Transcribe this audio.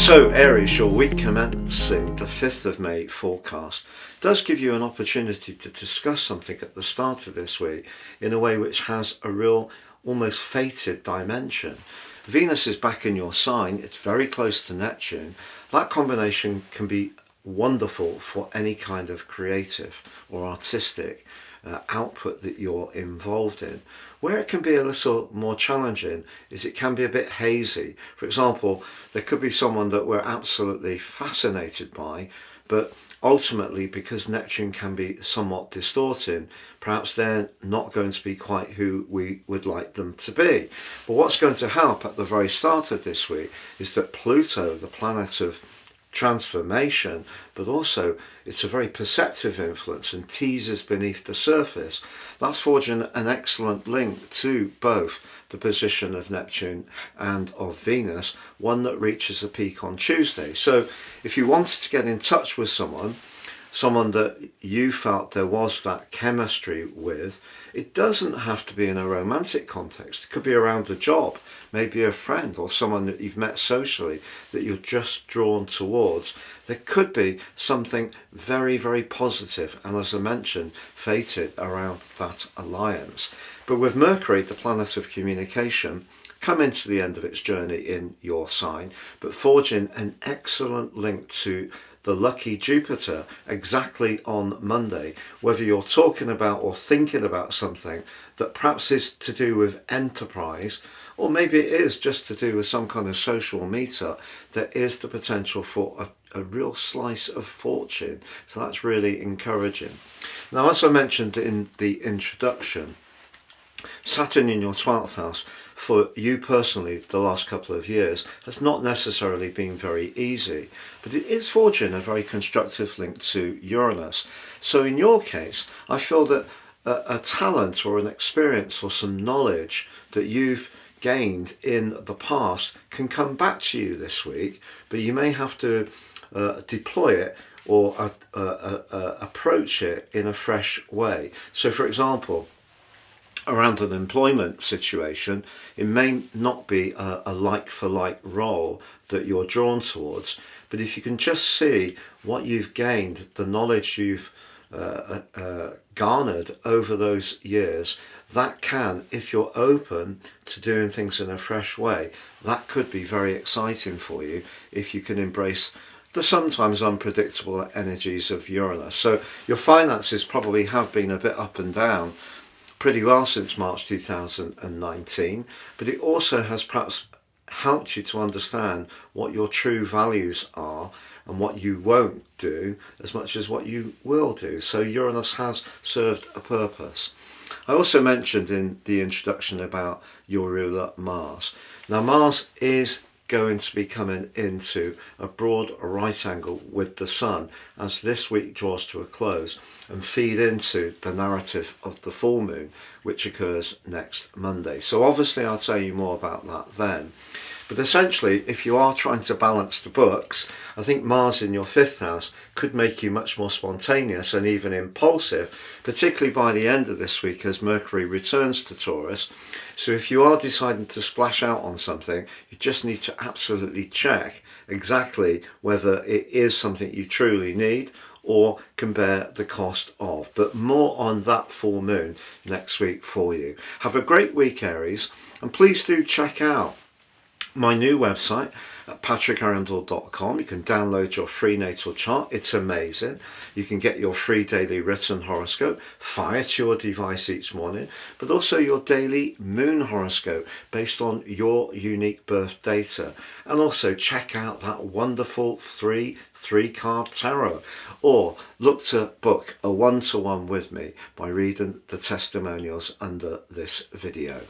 So Aries, your week commencing the 5th of May forecast does give you an opportunity to discuss something at the start of this week in a way which has a real, almost fated dimension. Venus is back in your sign, it's very close to Neptune. That combination can be wonderful for any kind of creative or artistic output that you're involved in. Where it can be a little more challenging is it can be a bit hazy. For example, there could be someone that we're absolutely fascinated by, but ultimately, because Neptune can be somewhat distorting, perhaps they're not going to be quite who we would like them to be. But what's going to help at the very start of this week is that Pluto, the planet of transformation, but also it's a very perceptive influence and teases beneath the surface. That's forging an excellent link to both the position of Neptune and of Venus, one that reaches a peak on Tuesday. So if you wanted to get in touch with someone that you felt there was that chemistry with, it doesn't have to be in a romantic context. It could be around a job, maybe a friend or someone that you've met socially that you're just drawn towards. There could be something very, very positive and, as I mentioned, fated around that alliance. But with Mercury, the planet of communication, coming to the end of its journey in your sign, but forging an excellent link to the lucky Jupiter exactly on Monday, whether you're talking about or thinking about something that perhaps is to do with enterprise, or maybe it is just to do with some kind of social meetup, there is the potential for a real slice of fortune. So that's really encouraging. Now, as I mentioned in the introduction, Saturn in your 12th house for you personally the last couple of years has not necessarily been very easy, but it is forging a very constructive link to Uranus. So in your case, I feel that a talent or an experience or some knowledge that you've gained in the past can come back to you this week, but you may have to deploy it or approach it in a fresh way. So for example, around an employment situation, it may not be a like-for-like role that you're drawn towards, but if you can just see what you've gained, the knowledge you've garnered over those years, that can, if you're open to doing things in a fresh way, that could be very exciting for you if you can embrace the sometimes unpredictable energies of Uranus. So your finances probably have been a bit up and down pretty well since March 2019, but it also has perhaps helped you to understand what your true values are and what you won't do as much as what you will do. So Uranus has served a purpose. I also mentioned in the introduction about your ruler Mars. Now Mars is going to be coming into a broad right angle with the Sun as this week draws to a close and feed into the narrative of the full moon, which occurs next Monday. So obviously I'll tell you more about that then. But essentially, if you are trying to balance the books, I think Mars in your 5th house could make you much more spontaneous and even impulsive, particularly by the end of this week as Mercury returns to Taurus. So if you are deciding to splash out on something, you just need to absolutely check exactly whether it is something you truly need or can bear the cost of. But more on that full moon next week for you. Have a great week, Aries, and please do check out my new website at patrickarundell.com. You can download your free natal chart. It's amazing. You can get your free daily written horoscope fired to your device each morning, but also your daily moon horoscope based on your unique birth data. And also check out that wonderful three-card tarot, or look to book a one-to-one with me by reading the testimonials under this video.